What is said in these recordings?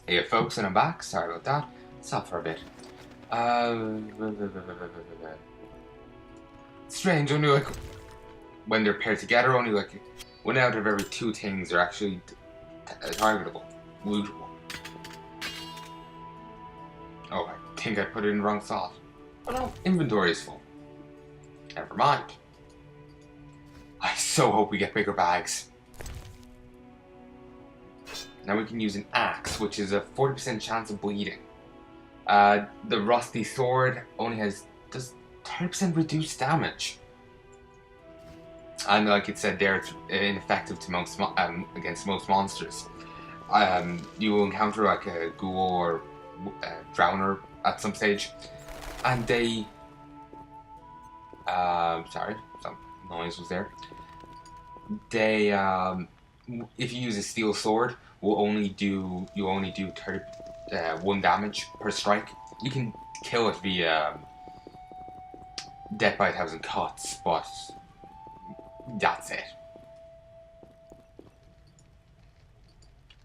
Hey folks, and I'm back. Sorry about that. Stop for a bit. Uh, Strange, only like when they're paired together, only like one out of every two things are actually targetable, lootable. Oh, I think I put it in the wrong slot. Oh no, inventory is full. Never mind. I so hope we get bigger bags. Now we can use an axe, which is a 40% chance of bleeding. The rusty sword only does 30% reduced damage. And like it said there, it's ineffective to against most monsters. You will encounter like a ghoul or drowner at some stage, and they sorry, some noise was there. They if you use a steel sword, you only do 1 damage per strike. You can kill it via death by 1,000 cuts, but that's it.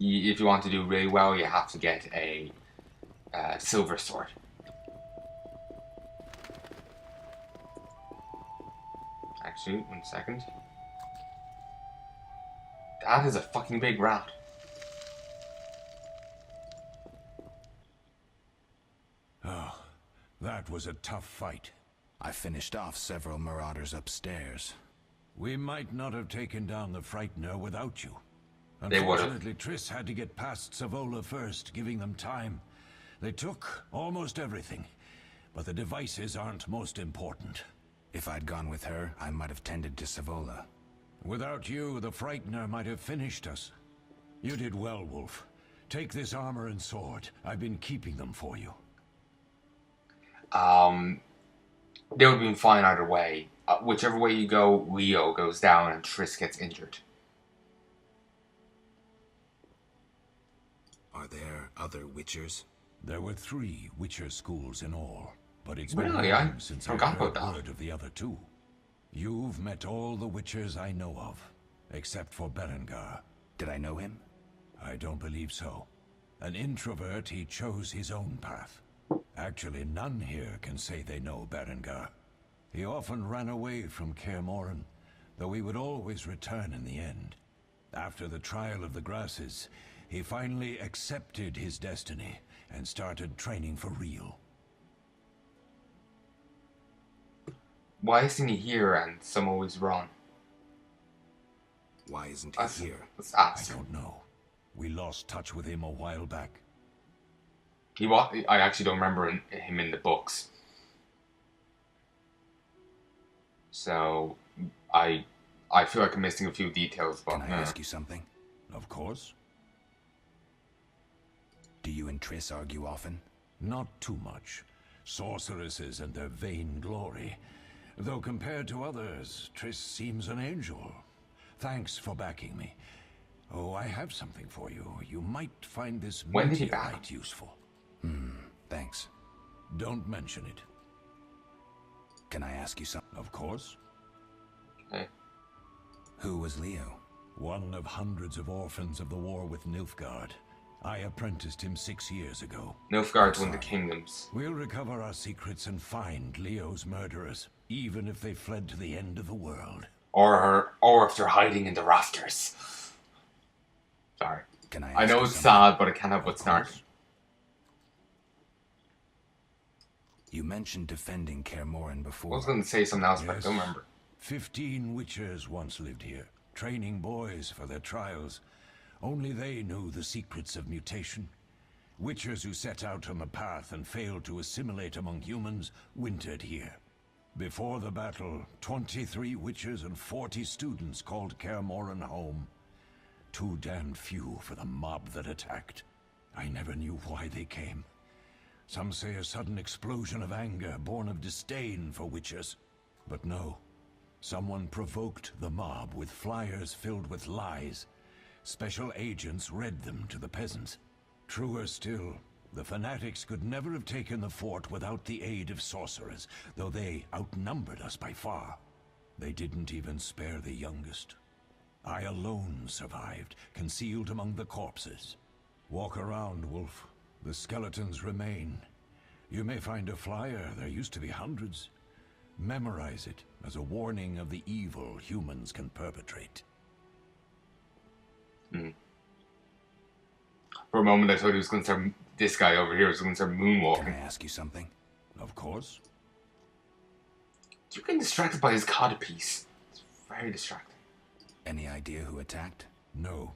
If you want to do really well, you have to get a silver sword. Actually, 1 second. That is a fucking big rat. Oh, that was a tough fight. I finished off several marauders upstairs. We might not have taken down the Frightener without you. They would've. Unfortunately, Triss had to get past Savola first, giving them time. They took almost everything, but the devices aren't most important. If I'd gone with her, I might have tended to Savola. Without you, the Frightener might have finished us. You did well, Wolf. Take this armor and sword. I've been keeping them for you. They would have been fine either way. Whichever way you go, Leo goes down and Triss gets injured. Are there other Witchers? There were 3 Witcher schools in all, but it's Really? been I long since I forgot heard about that. word of the other 2. You've met all the Witchers I know of, except for Berengar. Did I know him? I don't believe so. An introvert, he chose his own path. Actually, none here can say they know Berengar. He often ran away from Kaer Morhen, though he would always return in the end. After the trial of the grasses, he finally accepted his destiny and started training for real. Why isn't he here and some always run? Why isn't he here? Let's I ask. don't know. We lost touch with him a while back. I actually don't remember him in the books. So, I feel like I'm missing a few details, but... Can I ask you something? Of course. Do you and Triss argue often? Not too much. Sorceresses and their vain glory. Though compared to others, Triss seems an angel. Thanks for backing me. Oh, I have something for you. You might find this When did he back? meteorite useful. Thanks. Don't mention it. Can I ask you something? Of course. Okay. Who was Leo? One of hundreds of orphans of the war with Nilfgaard. I apprenticed him 6 years ago. Nilfgaard's one of the kingdoms. We'll recover our secrets and find Leo's murderers, even if they fled to the end of the world. Or if they're hiding in the rafters. Sorry. Can I I ask know you it's something? sad, but I can't help but snark. You mentioned defending Kaer Morhen I before. was going to say something else, but I Yes. don't remember. 15 witchers once lived here, training boys for their trials. Only they knew the secrets of mutation. Witchers who set out on the path and failed to assimilate among humans wintered here. Before the battle, 23 witchers and 40 students called Kaer Morhen home. Too damned few for the mob that attacked. I never knew why they came. Some say a sudden explosion of anger born of disdain for witchers. But no. Someone provoked the mob with flyers filled with lies. Special agents read them to the peasants. Truer still, the fanatics could never have taken the fort without the aid of sorcerers, though they outnumbered us by far. They didn't even spare the youngest. I alone survived, concealed among the corpses. Walk around, Wolf. The skeletons remain. You may find a flyer. There used to be hundreds. Memorize it as a warning of the evil humans can perpetrate. For a moment, I thought he was going to start. This guy over here was going to start Can moonwalking. I ask you something? Of course. You're getting distracted by his codpiece. It's very distracting. Any idea who attacked? No,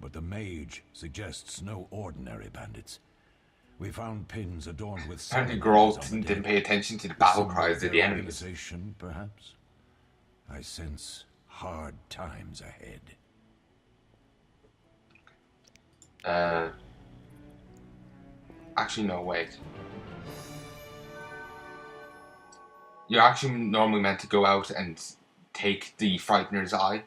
but the mage suggests no ordinary bandits. We found pins adorned with Apparently, ceremonies Geralt on the didn't dead. pay attention to the battle Symbol cries of of the their enemies. organization, perhaps. I sense hard times ahead. Actually, no, wait. You're actually normally meant to go out and take the Frightener's Eye.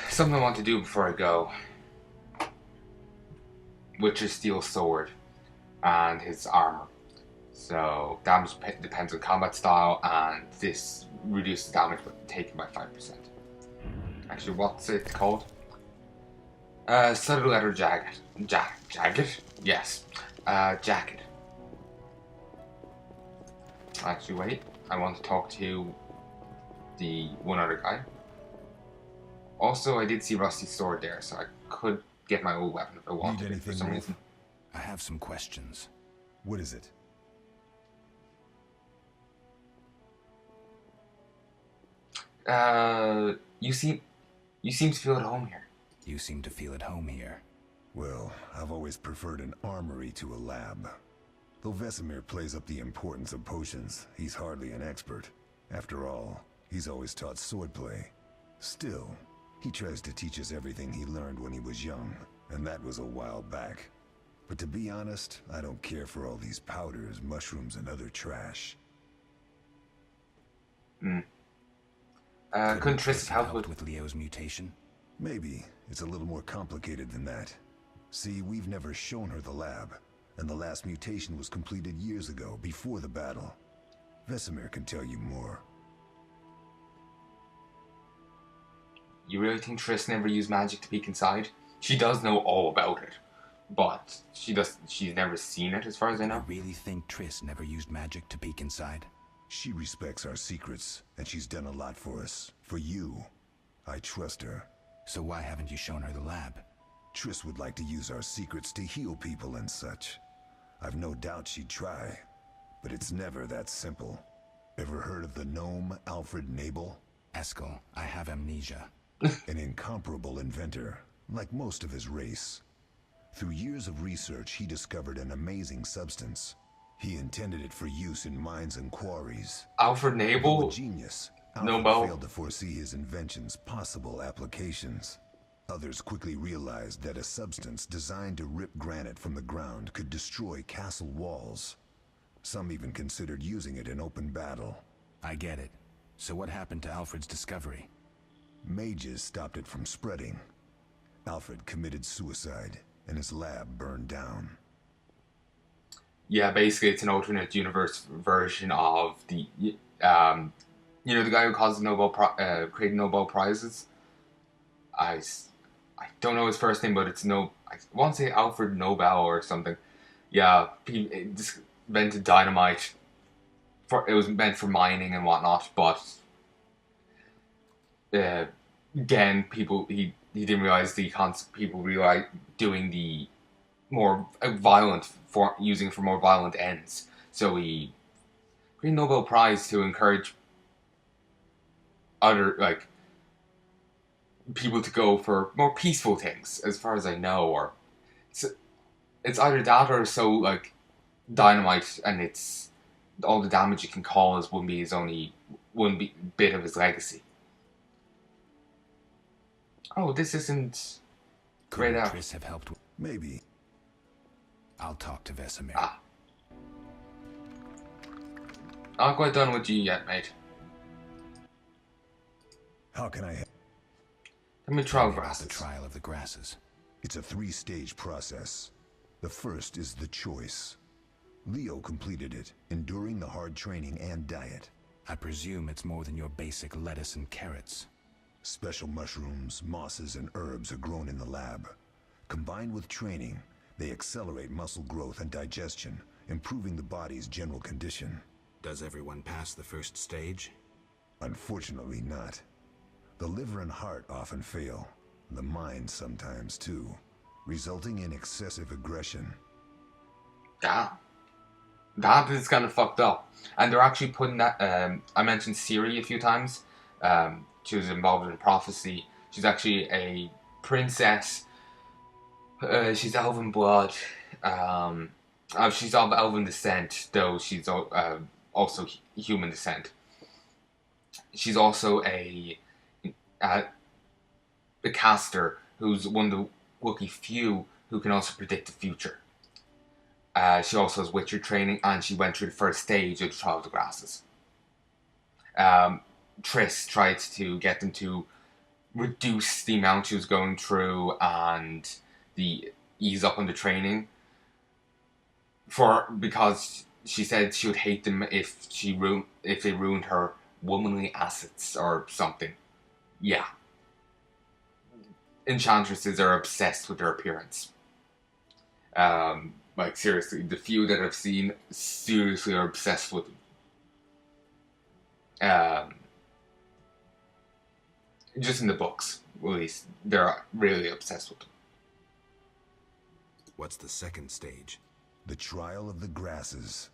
Something I want to do before I go. Witcher's Steel Sword and his armor. So, damage depends on combat style, and this reduces damage taken by 5%. Actually, what's it called? Studded leather jacket. Jacket? Yes. Jacket. Actually, wait. I want to talk to the one other guy. Also, I did see Rusty's sword there, so I could get my old weapon if I wanted it for some reason. I have some questions. What is it? You seem to feel at home here. You seem to feel at home here. Well, I've always preferred an armory to a lab. Though Vesemir plays up the importance of potions, he's hardly an expert. After all, he's always taught swordplay. Still, he tries to teach us everything he learned when he was young, and that was a while back. But to be honest, I don't care for all these powders, mushrooms, and other trash. Couldn't Triss have help with... with Leo's mutation? Maybe. It's a little more complicated than that. See, we've never shown her the lab, and the last mutation was completed years ago, before the battle. Vesemir can tell you more. You really think Triss never used magic to peek inside? She does know all about it, but she's never seen it as far as I I know. really think Triss never used magic to peek inside. She respects our secrets, and she's done a lot for us. For you. I trust her. So why haven't you shown her the lab? Triss would like to use our secrets to heal people and such. I've no doubt she'd try, but it's never that simple. Ever heard of the gnome Alfred Nabel? Eskel, I have amnesia. An incomparable inventor, like most of his race. Through years of research, he discovered an amazing substance. He intended it for use in mines and quarries. Alfred Though Nabel? a genius, Alfred Nobel? failed to foresee his invention's possible applications. Others quickly realized that a substance designed to rip granite from the ground could destroy castle walls. Some even considered using it in open battle. I get it. So what happened to Alfred's discovery? Mages stopped it from spreading. Alfred committed suicide, and his lab burned down. Yeah, basically it's an alternate universe version of the, you know, the guy who caused the created Nobel Prizes? I don't know his first name, but it's I want to say Alfred Nobel or something. Yeah, he just invented dynamite. It was meant for mining and whatnot, but again, he didn't realize people realized doing the more violent using it for more violent ends. So he created a Nobel Prize to encourage other people to go for more peaceful things, as far as I know, or it's either that or so dynamite, and it's all the damage it can cause wouldn't be bit of his legacy. Oh, this isn't great Couldn't out. Triss have helped with... Maybe. I'll talk to Vesemir. Ah. Not quite done with you yet, mate. How can I help? Let me Tell trial me about grasses. the trial of the grasses. It's a 3-stage process. The first is the choice. Leo completed it, enduring the hard training and diet. I presume it's more than your basic lettuce and carrots. Special mushrooms, mosses, and herbs are grown in the lab. Combined with training, they accelerate muscle growth and digestion, improving the body's general condition. Does everyone pass the first stage? Unfortunately not. The liver and heart often fail, the mind sometimes too, resulting in excessive aggression. Yeah. That is kind of fucked up. And they're actually putting that... I mentioned Siri a few times. She was involved in prophecy. She's actually a princess. She's elven blood. She's of elven descent, though she's also human descent. She's also a caster who's one of the lucky few who can also predict the future. She also has Witcher training, and she went through the first stage of the Trial of the Grasses. Triss tried to get them to reduce the amount she was going through and the ease up on the training, because she said she would hate them if they ruined her womanly assets or something. Yeah. Enchantresses are obsessed with their appearance. Like, seriously, the few that I've seen seriously are obsessed with them. Just in the books, at least, they're really obsessed with them. What's the second stage? The Trial of the Grasses.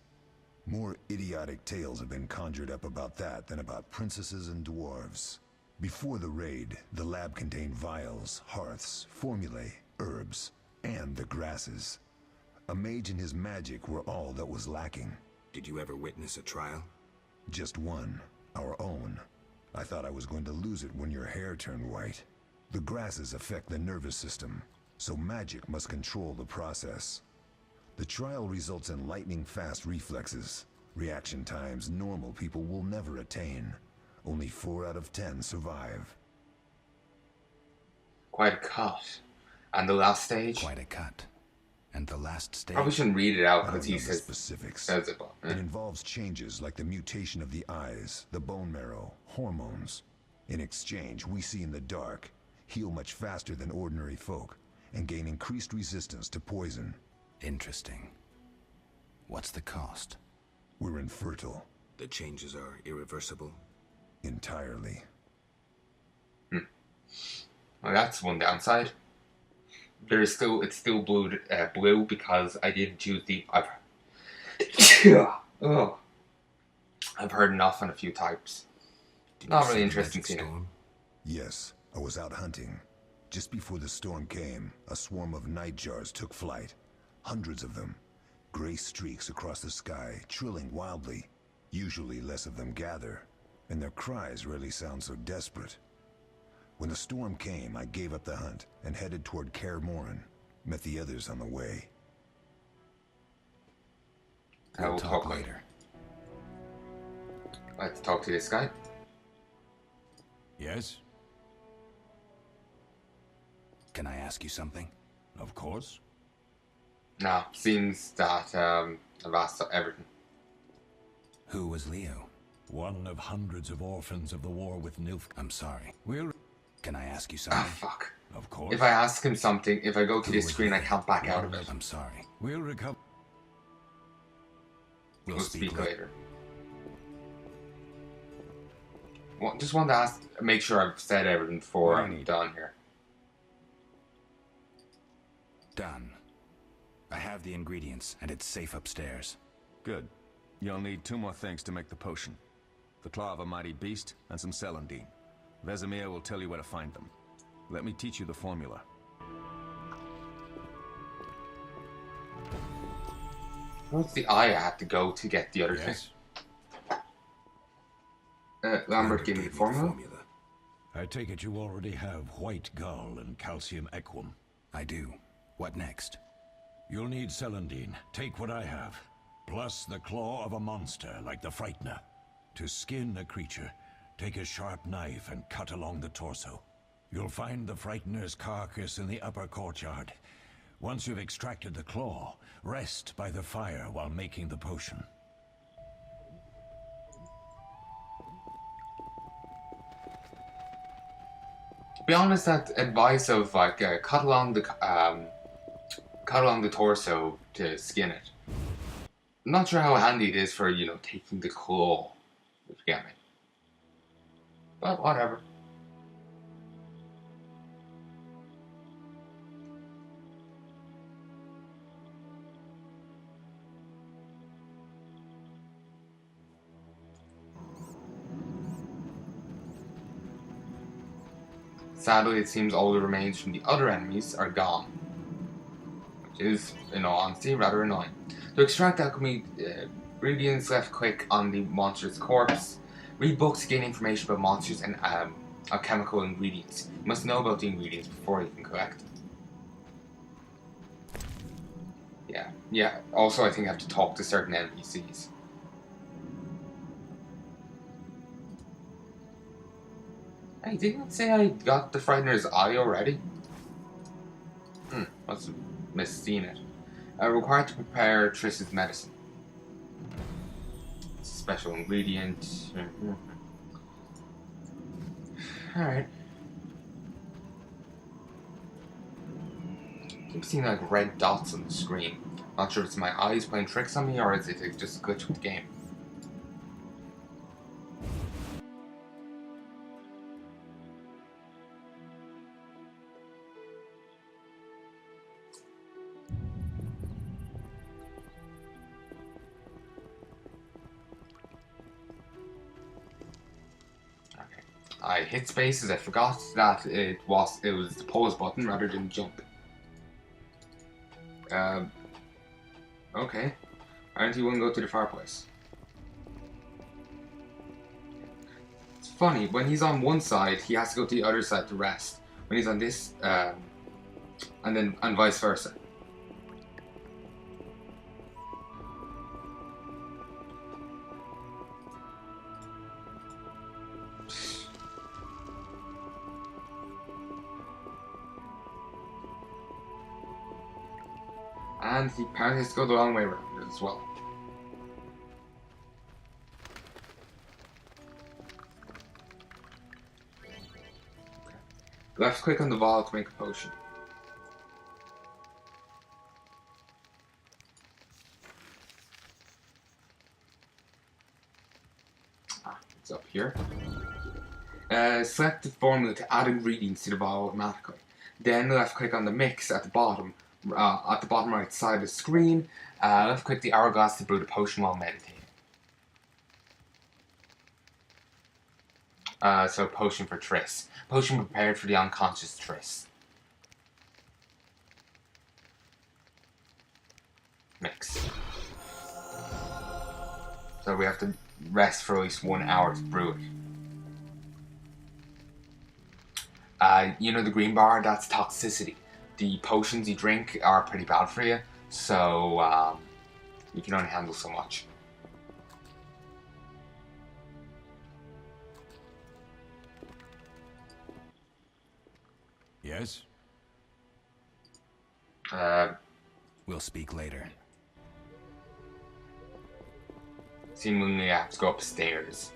More idiotic tales have been conjured up about that than about princesses and dwarves. Before the raid, the lab contained vials, hearths, formulae, herbs, and the grasses. A mage and his magic were all that was lacking. Did you ever witness a trial? Just one, our own. I thought I was going to lose it when your hair turned white. The grasses affect the nervous system, so magic must control the process. The trial results in lightning-fast reflexes, reaction times normal people will never attain. Only 4 out of 10 survive. Quite a cut. And the last stage? Quite a cut. And the last stage? Probably shouldn't read it out I because don't he know the says specifics. says it. But, It involves changes like the mutation of the eyes, the bone marrow, hormones. In exchange, we see in the dark, heal much faster than ordinary folk, and gain increased resistance to poison. Interesting. What's the cost? We're infertile. The changes are irreversible? Entirely. Well, that's one downside. It's still blue because I didn't choose the. I've heard enough on a few types. Not really interested in seeing it. Yes, I was out hunting. Just before the storm came, a swarm of nightjars took flight. Hundreds of them. Gray streaks across the sky, trilling wildly. Usually less of them gather, and their cries rarely sound so desperate. When the storm came, I gave up the hunt and headed toward Kaer Morhen. Met the others on the way. I will talk later. I'd like to talk to this guy. Yes? Can I ask you something? Of course. No, seems that I've asked everything. Who was Leo? One of hundreds of orphans of the war with Nilf. I'm sorry. We'll... Can I ask you Ah, something? fuck. Of course. If I ask him something, if I go to Who this was screen, I Leo? can't back out of it. I'm sorry. We'll recover. We'll speak later. Well, just wanted to make sure I've said everything before I'm done here. Done. I have the ingredients, and it's safe upstairs. Good. You'll need 2 more things to make the potion. The claw of a mighty beast and some celandine. Vesemir will tell you where to find them. Let me teach you the formula. What's the eye I have to go to get the other thing? Yes. Lambert, give me the formula. I take it you already have white gall and calcium equum. I do. What next? You'll need celandine. Take what I have. Plus the claw of a monster like the Frightener. To skin a creature, take a sharp knife and cut along the torso. You'll find the Frightener's carcass in the upper courtyard. Once you've extracted the claw, rest by the fire while making the potion. be honest, that advice of like cut along the torso to skin it. I'm not sure how handy it is for, you know, taking the claw, if you get me. But whatever. Sadly, it seems all the remains from the other enemies are gone, which is, in all honesty, rather annoying. To extract alchemy ingredients, left click on the monster's corpse. Read books to gain information about monsters and alchemical ingredients. You must know about the ingredients before you can collect them. Yeah. Also, I think I have to talk to certain NPCs. Hey, didn't it say I got the Frightener's Eye already? Must have misseen it. Required to prepare Triss's medicine. Special ingredient. Alright. Keep seeing like red dots on the screen. Not sure if it's my eyes playing tricks on me or is it just a glitch with the game. I hit spaces. I forgot that it was the pause button rather than jump. Okay. Aren't you willing to go to the fireplace? It's funny, when he's on one side, he has to go to the other side to rest. When he's on this, and vice versa. And he apparently has to go the long way around as well. Okay. Left click on the vial to make a potion. It's up here. Select the formula to add ingredients to the vial automatically. Then left click on the mix at the bottom right side of the screen. Left click the hourglass to brew the potion while meditating. So potion for Triss. Potion prepared for the unconscious Triss. Mix. So we have to rest for at least 1 hour to brew it. You know the green bar? That's toxicity. The potions you drink are pretty bad for you, so you can only handle so much. Yes? We'll speak later. Seemingly I have to go upstairs.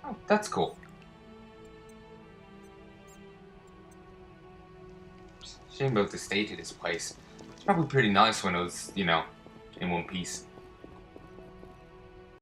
Oh, that's cool. Shame about the state of this place. It's probably pretty nice when it was, you know, in one piece.